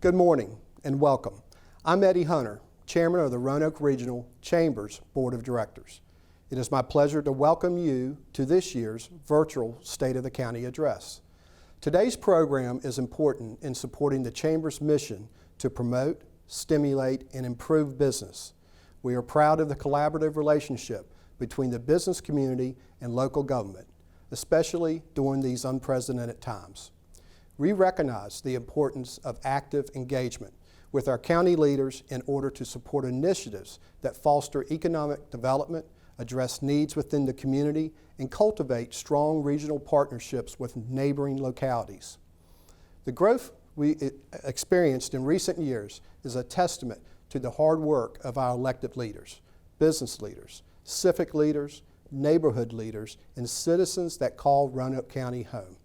Good morning and welcome. I'm Eddie Hunter, Chairman of the Roanoke Regional Chamber's Board of Directors. It is my pleasure to welcome you to this year's virtual State of the County Address. Today's program is important in supporting the Chamber's mission to promote, stimulate, and improve business. We are proud of the collaborative relationship between the business community and local government, especially during these unprecedented times. We recognize the importance of active engagement with our county leaders in order to support initiatives that foster economic development, address needs within the community, and cultivate strong regional partnerships with neighboring localities. The growth we experienced in recent years is a testament to the hard work of our elected leaders, business leaders, civic leaders, neighborhood leaders, and citizens that call Roanoke County home.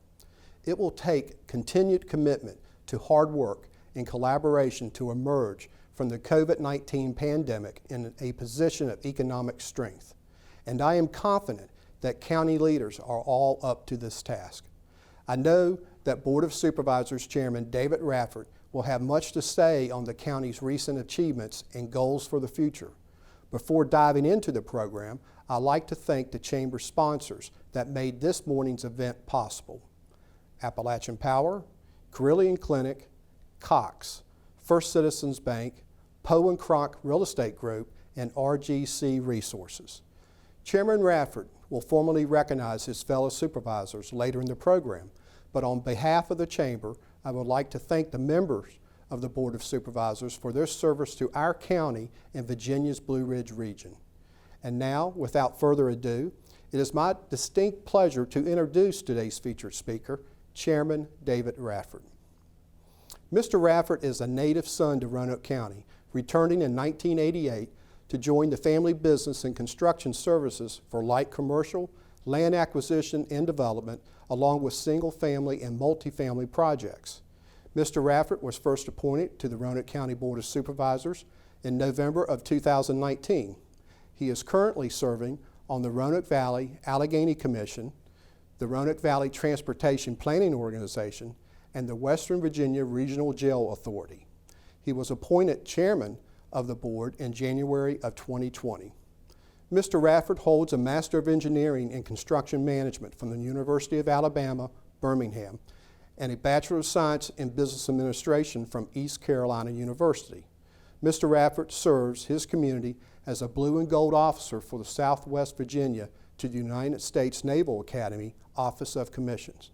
It will take continued commitment to hard work and collaboration to emerge from the COVID-19 pandemic in a position of economic strength. And I am confident that county leaders are all up to this task. I know that Board of Supervisors Chairman David Radford will have much to say on the county's recent achievements and goals for the future. Before diving into the program, I'd like to thank the Chamber sponsors that made this morning's event possible: Appalachian Power, Carillion Clinic, Cox, First Citizens Bank, Poe & Kroc Real Estate Group, and RGC Resources. Chairman Radford will formally recognize his fellow supervisors later in the program, but on behalf of the Chamber, I would like to thank the members of the Board of Supervisors for their service to our county and Virginia's Blue Ridge region. And now, without further ado, it is my distinct pleasure to introduce today's featured speaker, Chairman David Radford. Mr. Radford is a native son to Roanoke County, returning in 1988 to join the family business and construction services for light commercial, land acquisition and development, along with single-family and multifamily projects. Mr. Radford was first appointed to the Roanoke County Board of Supervisors in November of 2019. He is currently serving on the Roanoke Valley Allegheny Commission, the Roanoke Valley Transportation Planning Organization, and the Western Virginia Regional Jail Authority. He was appointed chairman of the board in January of 2020. Mr. Radford holds a Master of Engineering in Construction Management from the University of Alabama, Birmingham, and a Bachelor of Science in Business Administration from East Carolina University. Mr. Radford serves his community as a Blue and Gold Officer for the Southwest Virginia to the United States Naval Academy Office of Commissions.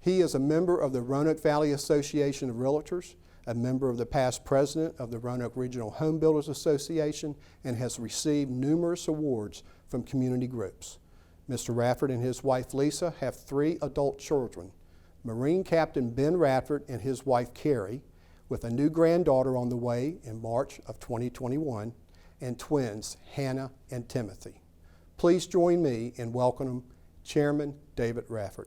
He is a member of the Roanoke Valley Association of Realtors, a member of the past president of the Roanoke Regional Home Builders Association, and has received numerous awards from community groups. Mr. Radford and his wife Lisa have 3 adult children: Marine Captain Ben Radford and his wife Carrie, with a new granddaughter on the way in March of 2021, and twins Hannah and Timothy. Please join me in welcoming Chairman David Radford.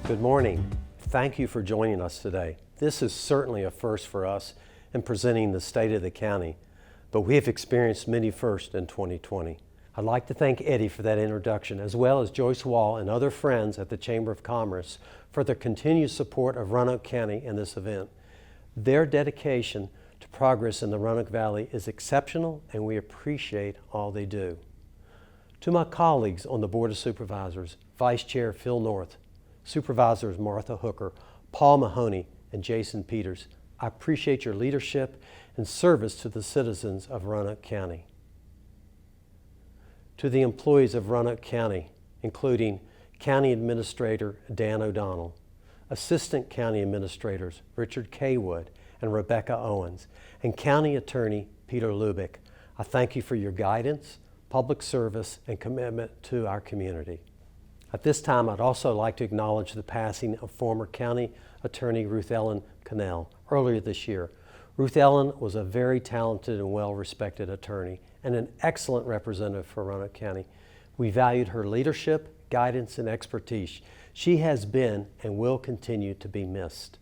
Good morning. Thank you for joining us today. This is certainly a first for us in presenting the state of the county, but we have experienced many firsts in 2020. I'd like to thank Eddie for that introduction, as well as Joyce Wall and other friends at the Chamber of Commerce for their continued support of Roanoke County in this event. Their dedication to progress in the Roanoke Valley is exceptional, and we appreciate all they do. To my colleagues on the Board of Supervisors, Vice Chair Phil North, Supervisors Martha Hooker, Paul Mahoney, and Jason Peters, I appreciate your leadership and service to the citizens of Roanoke County. To the employees of Roanoke County, including County Administrator Dan O'Donnell, Assistant County Administrators Richard K. Wood and Rebecca Owens, and County Attorney Peter Lubick, I thank you for your guidance, public service, and commitment to our community. At this time, I'd also like to acknowledge the passing of former County Attorney Ruth Ellen Cannell earlier this year. Ruth Ellen was a very talented and well-respected attorney and an excellent representative for Roanoke County. We valued her leadership, guidance, and expertise. She has been and will continue to be missed.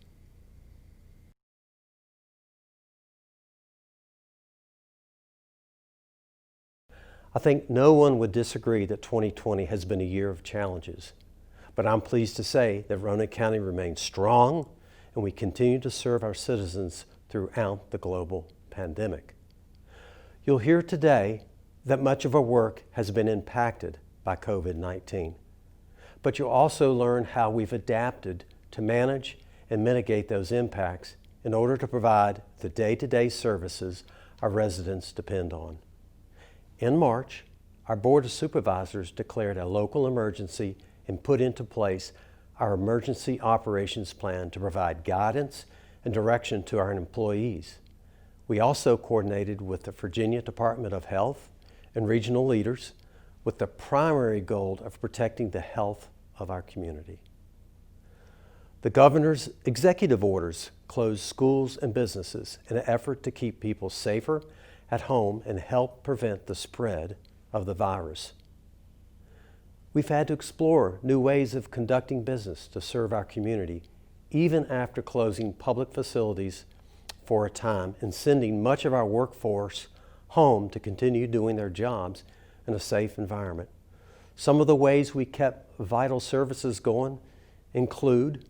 I think no one would disagree that 2020 has been a year of challenges, but I'm pleased to say that Roanoke County remains strong and we continue to serve our citizens throughout the global pandemic. You'll hear today that much of our work has been impacted by COVID-19, but you'll also learn how we've adapted to manage and mitigate those impacts in order to provide the day-to-day services our residents depend on. In March, our Board of Supervisors declared a local emergency and put into place our Emergency Operations Plan to provide guidance and direction to our employees. We also coordinated with the Virginia Department of Health and regional leaders with the primary goal of protecting the health of our community. The governor's executive orders closed schools and businesses in an effort to keep people safer at home and help prevent the spread of the virus. We've had to explore new ways of conducting business to serve our community, even after closing public facilities for a time and sending much of our workforce home to continue doing their jobs in a safe environment. Some of the ways we kept vital services going include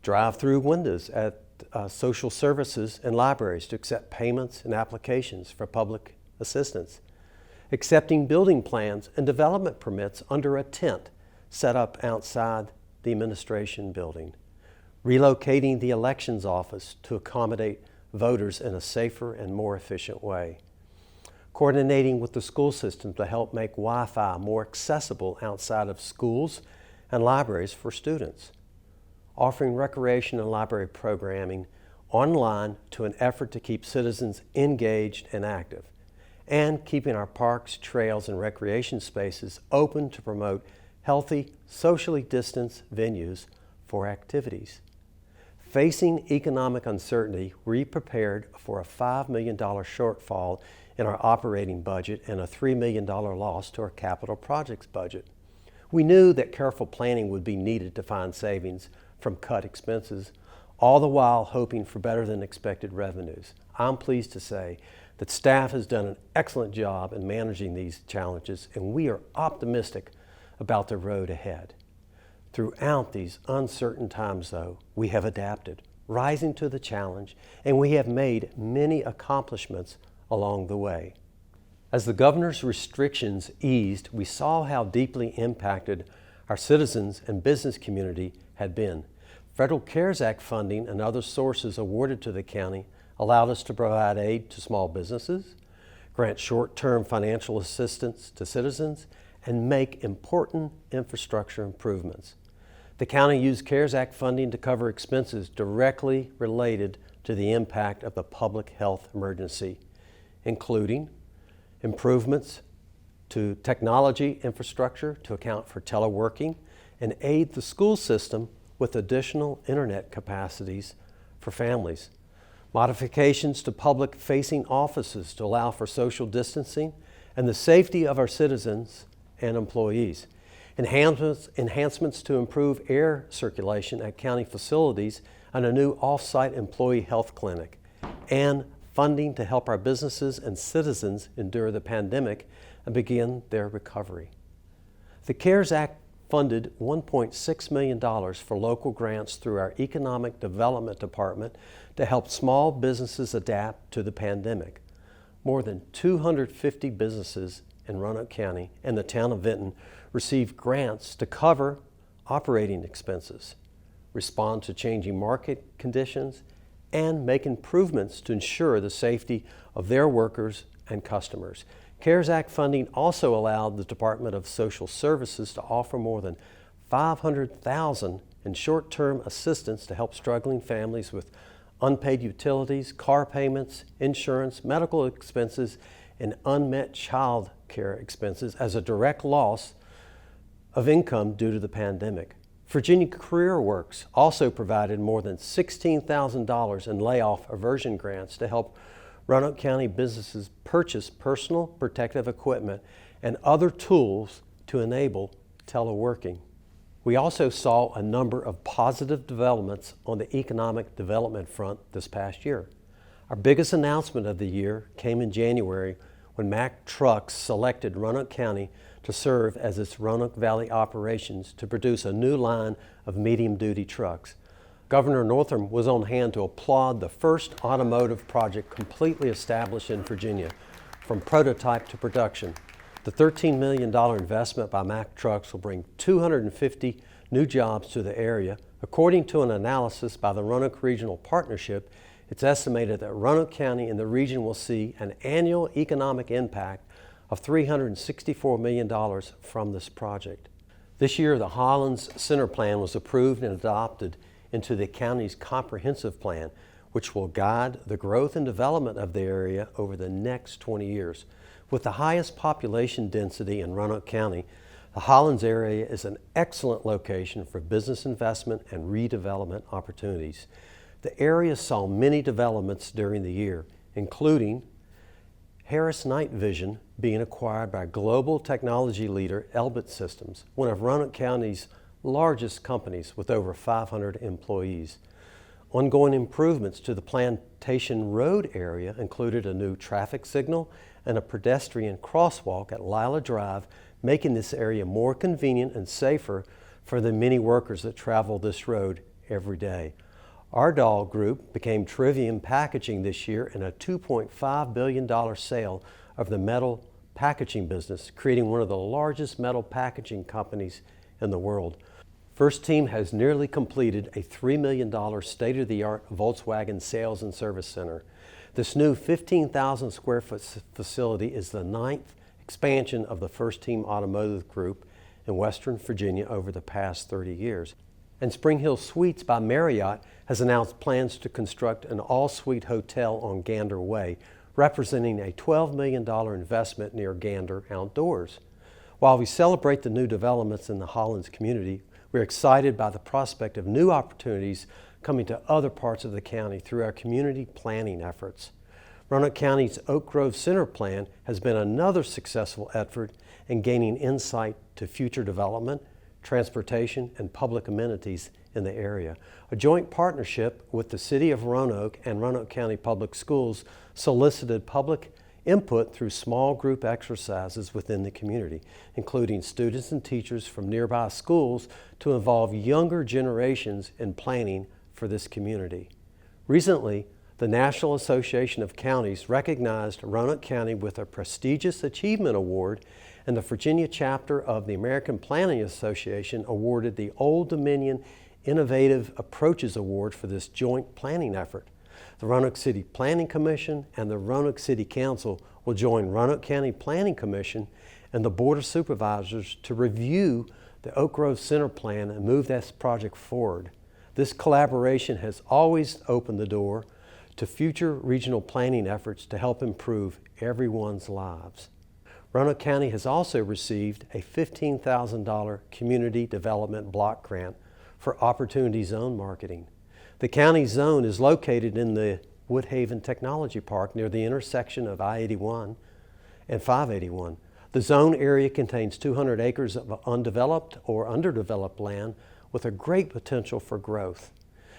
drive-through windows at social services and libraries to accept payments and applications for public assistance, accepting building plans and development permits under a tent set up outside the administration building, relocating the elections office to accommodate voters in a safer and more efficient way, coordinating with the school system to help make Wi-Fi more accessible outside of schools and libraries for students, offering recreation and library programming online to an effort to keep citizens engaged and active, and keeping our parks, trails, and recreation spaces open to promote healthy, socially distanced venues for activities. Facing economic uncertainty, we prepared for a $5 million shortfall in our operating budget and a $3 million loss to our capital projects budget. We knew that careful planning would be needed to find savings from cut expenses, all the while hoping for better than expected revenues. I'm pleased to say that staff has done an excellent job in managing these challenges, and we are optimistic about the road ahead. Throughout these uncertain times, though, we have adapted, rising to the challenge, and we have made many accomplishments along the way. As the governor's restrictions eased, we saw how deeply impacted our citizens and business community had been. Federal CARES Act funding and other sources awarded to the county allowed us to provide aid to small businesses, grant short-term financial assistance to citizens, and make important infrastructure improvements. The county used CARES Act funding to cover expenses directly related to the impact of the public health emergency, including improvements to technology infrastructure to account for teleworking and aid the school system with additional internet capacities for families, modifications to public-facing offices to allow for social distancing and the safety of our citizens and employees, enhancements to improve air circulation at county facilities and a new off-site employee health clinic, and funding to help our businesses and citizens endure the pandemic and begin their recovery. The CARES Act funded $1.6 million for local grants through our Economic Development Department to help small businesses adapt to the pandemic. More than 250 businesses in Roanoke County and the town of Vinton received grants to cover operating expenses, respond to changing market conditions, and make improvements to ensure the safety of their workers and customers. CARES Act funding also allowed the Department of Social Services to offer more than $500,000 in short-term assistance to help struggling families with unpaid utilities, car payments, insurance, medical expenses, and unmet child care expenses as a direct loss of income due to the pandemic. Virginia Career Works also provided more than $16,000 in layoff aversion grants to help Roanoke County businesses purchase personal protective equipment and other tools to enable teleworking. We also saw a number of positive developments on the economic development front this past year. Our biggest announcement of the year came in January when Mack Trucks selected Roanoke County to serve as its Roanoke Valley operations to produce a new line of medium-duty trucks. Governor Northam was on hand to applaud the first automotive project completely established in Virginia, from prototype to production. The $13 million investment by Mack Trucks will bring 250 new jobs to the area. According to an analysis by the Roanoke Regional Partnership, it's estimated that Roanoke County and the region will see an annual economic impact of $364 million from this project. This year, the Hollins Center Plan was approved and adopted into the county's comprehensive plan, which will guide the growth and development of the area over the next 20 years. With the highest population density in Roanoke County, the Hollins area is an excellent location for business investment and redevelopment opportunities. The area saw many developments during the year, including Harris Night Vision being acquired by global technology leader Elbit Systems, one of Roanoke County's largest companies with over 500 employees. Ongoing improvements to the Plantation Road area included a new traffic signal and a pedestrian crosswalk at Lila Drive, making this area more convenient and safer for the many workers that travel this road every day. Ardagh Group became TRIVIUM Packaging this year in a $2.5 billion sale of the metal packaging business, creating one of the largest metal packaging companies in the world. First Team has nearly completed a $3 million state-of-the-art Volkswagen sales and service center. This new 15,000 square foot facility is the 9th expansion of the First Team Automotive Group in Western Virginia over the past 30 years. And SPRINGHILL Suites by Marriott has announced plans to construct an all-suite hotel on Gander Way, representing a $12 million investment near Gander Outdoors. While we celebrate the new developments in the Hollins community, we're excited by the prospect of new opportunities coming to other parts of the county through our community planning efforts. Roanoke County's Oak Grove Center Plan has been another successful effort in gaining insight to future development, transportation, and public amenities in the area. A joint partnership with the City of Roanoke and Roanoke County Public Schools solicited public input through small group exercises within the community, including students and teachers from nearby schools to involve younger generations in planning for this community. Recently, the National Association of Counties recognized Roanoke County with a prestigious Achievement Award, and the Virginia chapter of the American Planning Association awarded the Old Dominion Innovative Approaches Award for this joint planning effort. The Roanoke City Planning Commission and the Roanoke City Council will join Roanoke County Planning Commission and the Board of Supervisors to review the Oak Grove Center Plan and move this project forward. This collaboration has always opened the door to future regional planning efforts to help improve everyone's lives. Roanoke County has also received a $15,000 Community Development Block Grant for Opportunity Zone marketing. The county zone is located in the Woodhaven Technology Park near the intersection of I-81 and 581. The zone area contains 200 acres of undeveloped or underdeveloped land with a great potential for growth.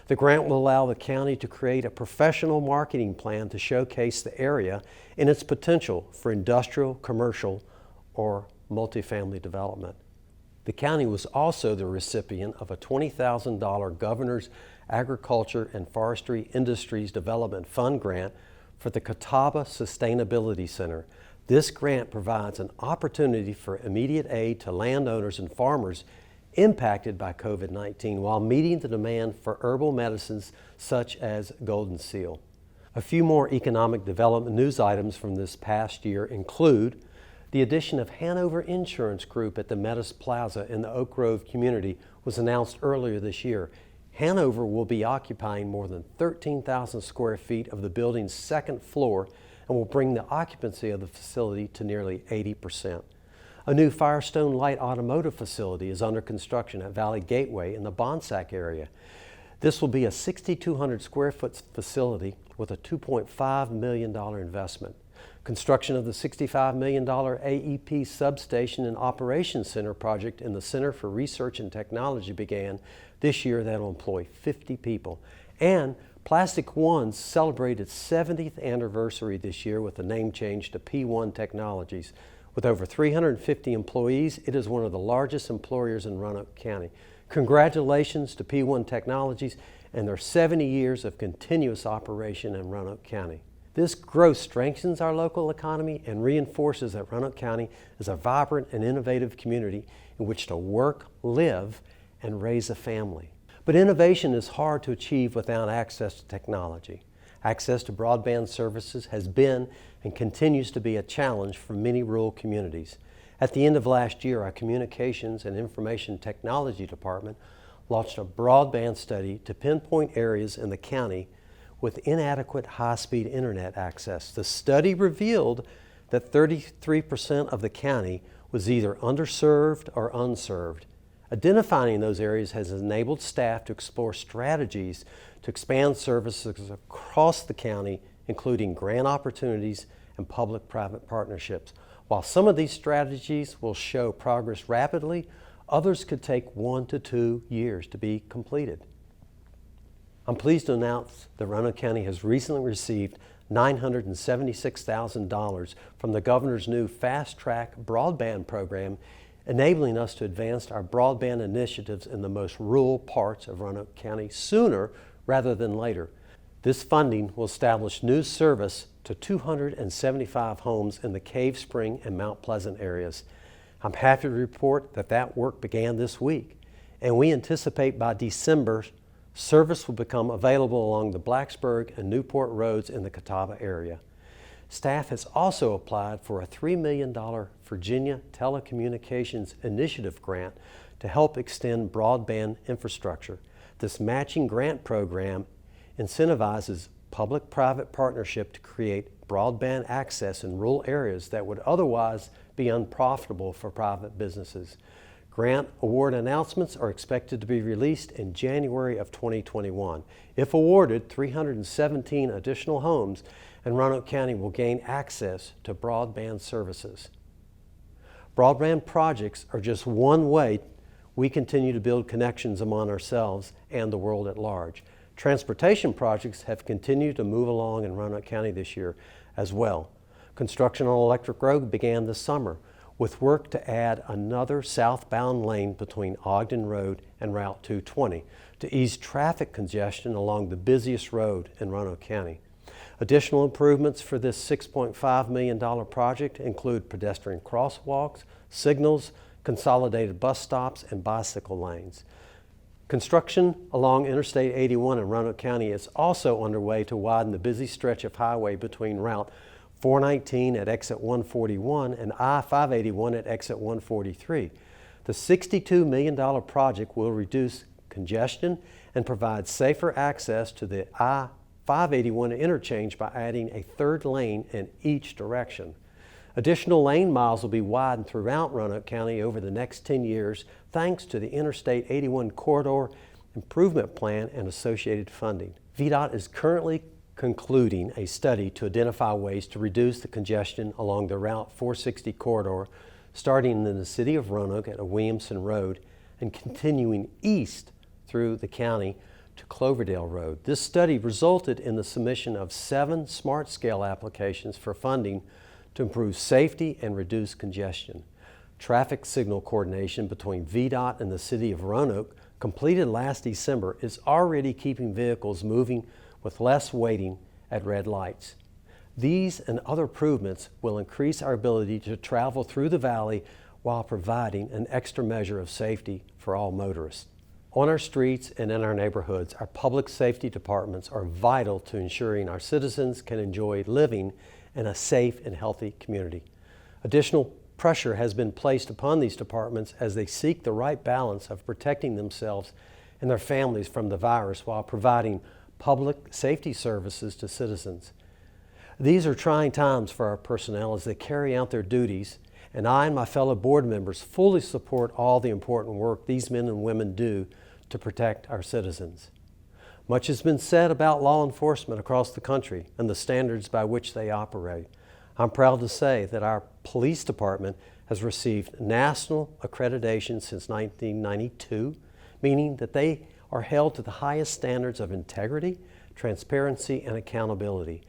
The grant will allow the county to create a professional marketing plan to showcase the area and its potential for industrial, commercial, or multifamily development. The county was also the recipient of a $20,000 Governor's Agriculture and Forestry Industries Development Fund grant for the Catawba Sustainability Center. This grant provides an opportunity for immediate aid to landowners and farmers impacted by COVID-19 while meeting the demand for herbal medicines such as golden seal. A few more economic development news items from this past year include the addition of Hanover Insurance Group at the Metis Plaza in the Oak Grove community was announced earlier this year. Hanover will be occupying more than 13,000 square feet of the building's second floor and will bring the occupancy of the facility to nearly 80%. A new Firestone light automotive facility is under construction at Valley Gateway in the Bonsack area. This will be a 6,200 square foot facility with a $2.5 million investment. Construction of the $65 million AEP Substation and Operations Center project in the Center for Research and Technology began this year. That will employ 50 people. And Plastic One celebrated its 70th anniversary this year with the name change to P1 Technologies. With over 350 employees, it is one of the largest employers in Roanoke County. Congratulations to P1 Technologies and their 70 years of continuous operation in Roanoke County. This growth strengthens our local economy and reinforces that Roanoke County is a vibrant and innovative community in which to work, live, and raise a family. But innovation is hard to achieve without access to technology. Access to broadband services has been and continues to be a challenge for many rural communities. At the end of last year, our Communications and Information Technology Department launched a broadband study to pinpoint areas in the county with inadequate high-speed internet access. The study revealed that 33% of the county was either underserved or unserved. Identifying those areas has enabled staff to explore strategies to expand services across the county, including grant opportunities and public-private partnerships. While some of these strategies will show progress rapidly, others could take 1 to 2 years to be completed. I'm pleased to announce that Roanoke County has recently received $976,000 from the Governor's new Fast Track Broadband program, enabling us to advance our broadband initiatives in the most rural parts of Roanoke County sooner rather than later. This funding will establish new service to 275 homes in the Cave Spring and Mount Pleasant areas. I'm happy to report that that work began this week, and we anticipate by December, service will become available along the Blacksburg and Newport roads in the Catawba area. Staff has also applied for a $3 million Virginia Telecommunications Initiative grant to help extend broadband infrastructure. This matching grant program incentivizes public-private partnership to create broadband access in rural areas that would otherwise be unprofitable for private businesses. Grant award announcements are expected to be released in January of 2021. If awarded, 317 additional homes in Roanoke County will gain access to broadband services. Broadband projects are just one way we continue to build connections among ourselves and the world at large. Transportation projects have continued to move along in Roanoke County this year as well. Construction on Electric Road began this summer, with work to add another southbound lane between Ogden Road and Route 220 to ease traffic congestion along the busiest road in Roanoke County. Additional improvements for this $6.5 million project include pedestrian crosswalks, signals, consolidated bus stops, and bicycle lanes. Construction along Interstate 81 in Roanoke County is also underway to widen the busy stretch of highway between Route 419 at exit 141 and I-581 at exit 143. The $62 million project will reduce congestion and provide safer access to the I-581 interchange by adding a third lane in each direction. Additional lane miles will be widened throughout Roanoke County over the next 10 years thanks to the Interstate 81 Corridor Improvement Plan and associated funding. VDOT is currently concluding a study to identify ways to reduce the congestion along the Route 460 corridor, starting in the city of Roanoke at Williamson Road and continuing east through the county to Cloverdale Road. This study resulted in the submission of 7 smart scale applications for funding to improve safety and reduce congestion. Traffic signal coordination between VDOT and the city of Roanoke, completed last December, is already keeping vehicles moving with less waiting at red lights. These and other improvements will increase our ability to travel through the valley while providing an extra measure of safety for all motorists. On our streets and in our neighborhoods, our public safety departments are vital to ensuring our citizens can enjoy living in a safe and healthy community. Additional pressure has been placed upon these departments as they seek the right balance of protecting themselves and their families from the virus while providing public safety services to citizens. These are trying times for our personnel as they carry out their duties, and I and my fellow board members fully support all the important work these men and women do to protect our citizens. Much has been said about law enforcement across the country and the standards by which they operate. I'm proud to say that our police department has received national accreditation since 1992, meaning that they are held to the highest standards of integrity, transparency, and accountability.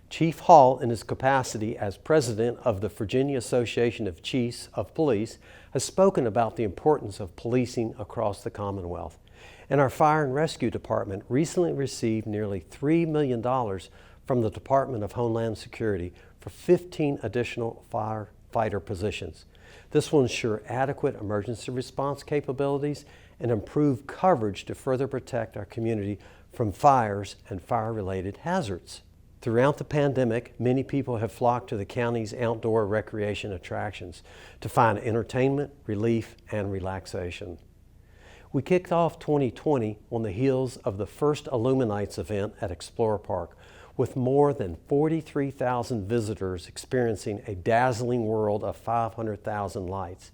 Chief Hall, in his capacity as president of the Virginia Association of Chiefs of Police, has spoken about the importance of policing across the Commonwealth. And our Fire and Rescue Department recently received nearly $3 million from the Department of Homeland Security for 15 additional firefighter positions. This will ensure adequate emergency response capabilities and improve coverage to further protect our community from fires and fire-related hazards. Throughout the pandemic, many people have flocked to the county's outdoor recreation attractions to find entertainment, relief, and relaxation. We kicked off 2020 on the heels of the first Illuminates event at Explorer Park, with more than 43,000 visitors experiencing a dazzling world of 500,000 lights.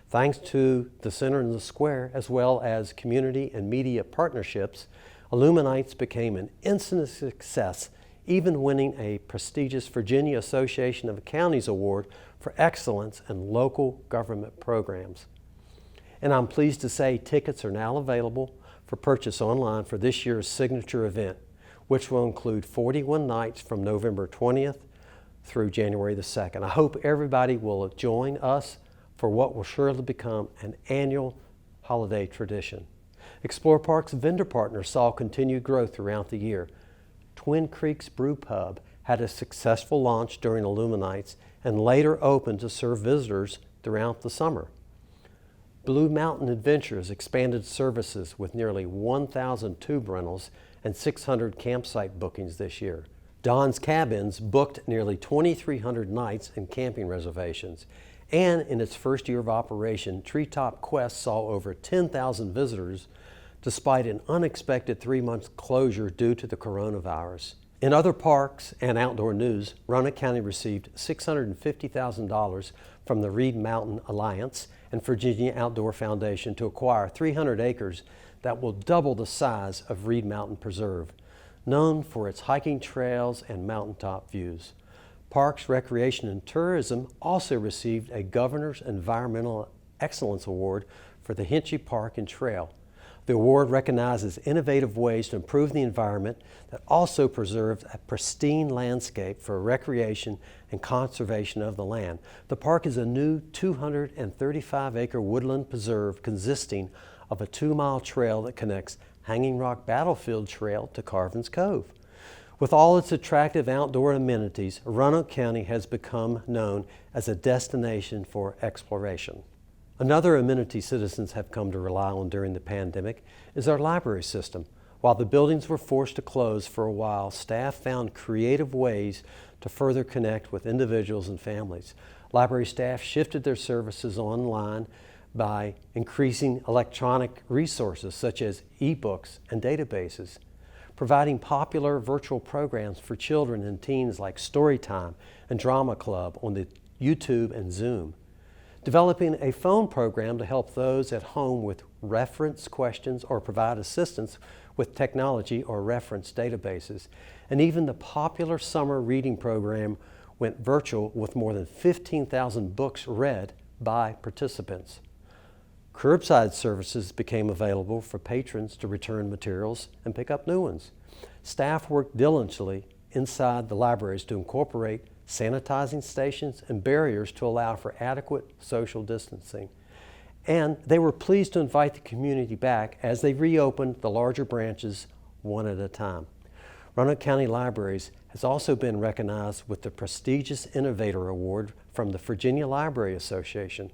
Thanks to the center and the square, as well as community and media partnerships, Illuminates became an instant success, even winning a prestigious Virginia Association of Counties Award for excellence in local government programs. And I'm pleased to say tickets are now available for purchase online for this year's signature event, which will include 41 nights from November 20th through January the 2nd. I hope everybody will join us for what will surely become an annual holiday tradition. Explorer Park's vendor partners saw continued growth throughout the year. Twin Creeks Brew Pub had a successful launch during Illuminates and later opened to serve visitors throughout the summer. Blue Mountain Adventures expanded services with nearly 1,000 tube rentals and 600 campsite bookings this year. Don's Cabins booked nearly 2,300 nights and camping reservations. And in its first year of operation, Treetop Quest saw over 10,000 visitors despite an unexpected 3-month closure due to the coronavirus. In other parks and outdoor news, Roanoke County received $650,000 from the Reed Mountain Alliance and Virginia Outdoor Foundation to acquire 300 acres that will double the size of Reed Mountain Preserve, known for its hiking trails and mountaintop views. Parks, Recreation, and Tourism also received a Governor's Environmental Excellence Award for the Hinchy Park and Trail. The award recognizes innovative ways to improve the environment that also preserves a pristine landscape for recreation and conservation of the land. The park is a new 235-acre woodland preserve consisting of a 2-mile trail that connects Hanging Rock Battlefield Trail to Carvin's Cove. With all its attractive outdoor amenities, Roanoke County has become known as a destination for exploration. Another amenity citizens have come to rely on during the pandemic is our library system. While the buildings were forced to close for a while, staff found creative ways to further connect with individuals and families. Library staff shifted their services online by increasing electronic resources such as e-books and databases, providing popular virtual programs for children and teens like Storytime and Drama Club on the YouTube and Zoom, developing a phone program to help those at home with reference questions or provide assistance with technology or reference databases. And even the popular summer reading program went virtual with more than 15,000 books read by participants. Curbside services became available for patrons to return materials and pick up new ones. Staff worked diligently inside the libraries to incorporate sanitizing stations and barriers to allow for adequate social distancing. And they were pleased to invite the community back as they reopened the larger branches one at a time. Roanoke County Libraries has also been recognized with the prestigious Innovator Award from the Virginia Library Association.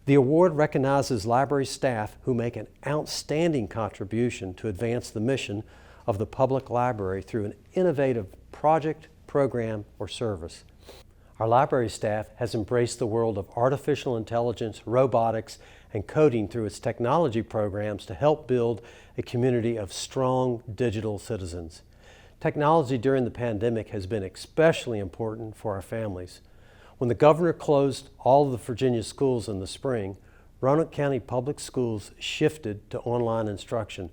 The award recognizes library staff who make an outstanding contribution to advance the mission of the public library through an innovative project, program, or service. Our library staff has embraced the world of artificial intelligence, robotics, and coding through its technology programs to help build a community of strong digital citizens. Technology during the pandemic has been especially important for our families. When the governor closed all of the Virginia schools in the spring, Roanoke County Public Schools shifted to online instruction.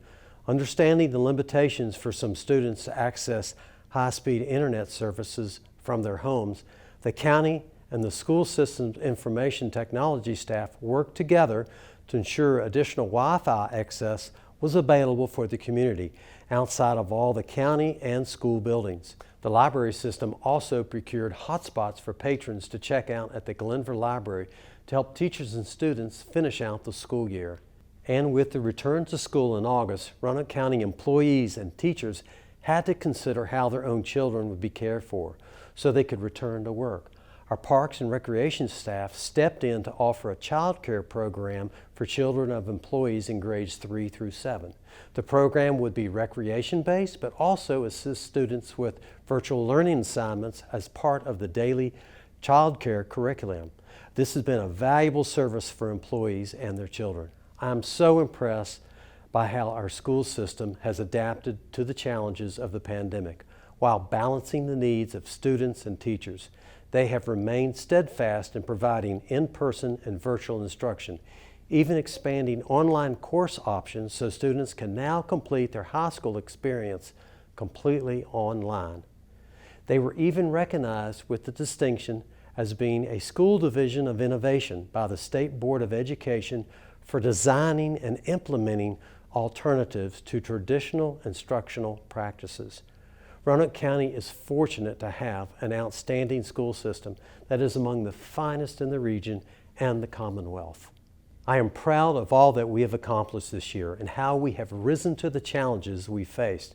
Understanding the limitations for some students to access high-speed internet services from their homes, the county and the school system's information technology staff worked together to ensure additional Wi-Fi access was available for the community outside of all the county and school buildings. The library system also procured hotspots for patrons to check out at the Glenver Library to help teachers and students finish out the school year. And with the return to school in August, Roanoke County employees and teachers had to consider how their own children would be cared for so they could return to work. Our Parks and Recreation staff stepped in to offer a child care program for children of employees in grades 3 through 7. The program would be recreation-based, but also assist students with virtual learning assignments as part of the daily child care curriculum. This has been a valuable service for employees and their children. I'm so impressed by how our school system has adapted to the challenges of the pandemic while balancing the needs of students and teachers. They have remained steadfast in providing in-person and virtual instruction, even expanding online course options so students can now complete their high school experience completely online. They were even recognized with the distinction as being a school division of innovation by the State Board of Education for designing and implementing alternatives to traditional instructional practices. Roanoke County is fortunate to have an outstanding school system that is among the finest in the region and the Commonwealth. I am proud of all that we have accomplished this year and how we have risen to the challenges we faced.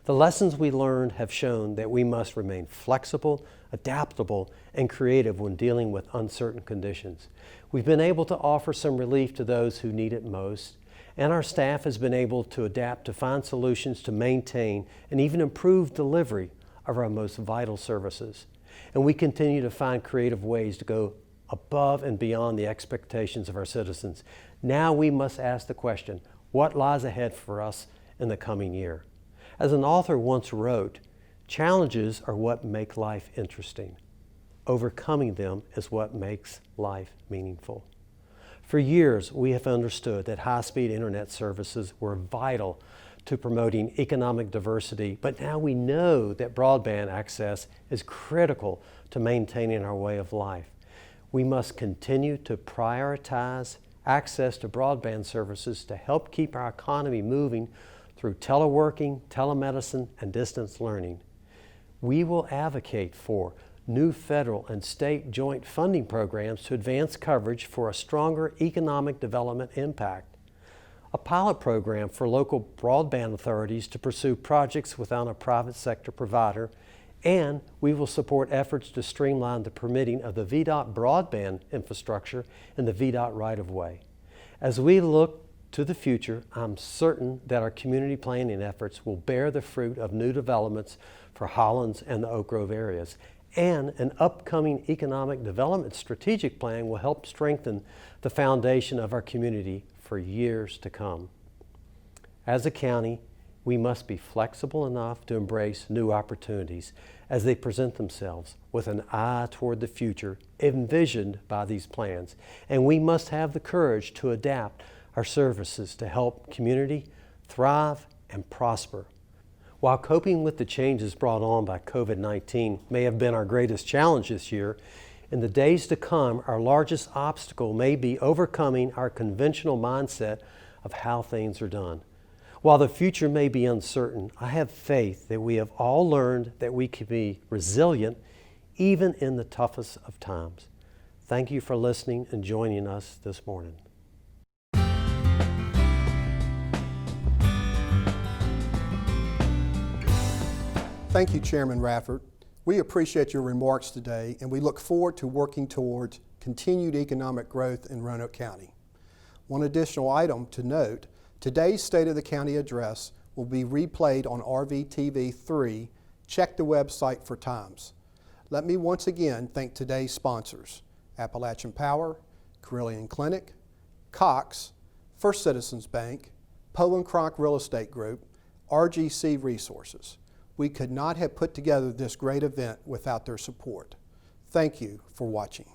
The lessons we learned have shown that we must remain flexible, adaptable, and creative when dealing with uncertain conditions. We've been able to offer some relief to those who need it most, and our staff has been able to adapt to find solutions to maintain and even improve delivery of our most vital services. And we continue to find creative ways to go above and beyond the expectations of our citizens. Now we must ask the question, what lies ahead for us in the coming year? As an author once wrote, challenges are what make life interesting. Overcoming them is what makes life meaningful. For years, we have understood that high-speed internet services were vital to promoting economic diversity, but now we know that broadband access is critical to maintaining our way of life. We must continue to prioritize access to broadband services to help keep our economy moving through teleworking, telemedicine, and distance learning. We will advocate for new federal and state joint funding programs to advance coverage for a stronger economic development impact. A pilot program for local broadband authorities to pursue projects without a private sector provider, and we will support efforts to streamline the permitting of the VDOT broadband infrastructure and the VDOT right-of-way. As we look to the future, I'm certain that our community planning efforts will bear the fruit of new developments for Hollins and the Oak Grove areas, and an upcoming economic development strategic plan will help strengthen the foundation of our community for years to come. As a county, we must be flexible enough to embrace new opportunities as they present themselves with an eye toward the future envisioned by these plans, and we must have the courage to adapt our services to help community thrive and prosper. While coping with the changes brought on by COVID-19 may have been our greatest challenge this year, in the days to come, our largest obstacle may be overcoming our conventional mindset of how things are done. While the future may be uncertain, I have faith that we have all learned that we can be resilient even in the toughest of times. Thank you for listening and joining us this morning. Thank you, Chairman Radford. We appreciate your remarks today, and we look forward to working towards continued economic growth in Roanoke County. One additional item to note, today's State of the County address will be replayed on RVTV3. Check the website for times. Let me once again thank today's sponsors, Appalachian Power, Carillion Clinic, Cox, First Citizens Bank, Poland Cronk Real Estate Group, RGC Resources. We could not have put together this great event without their support. Thank you for watching.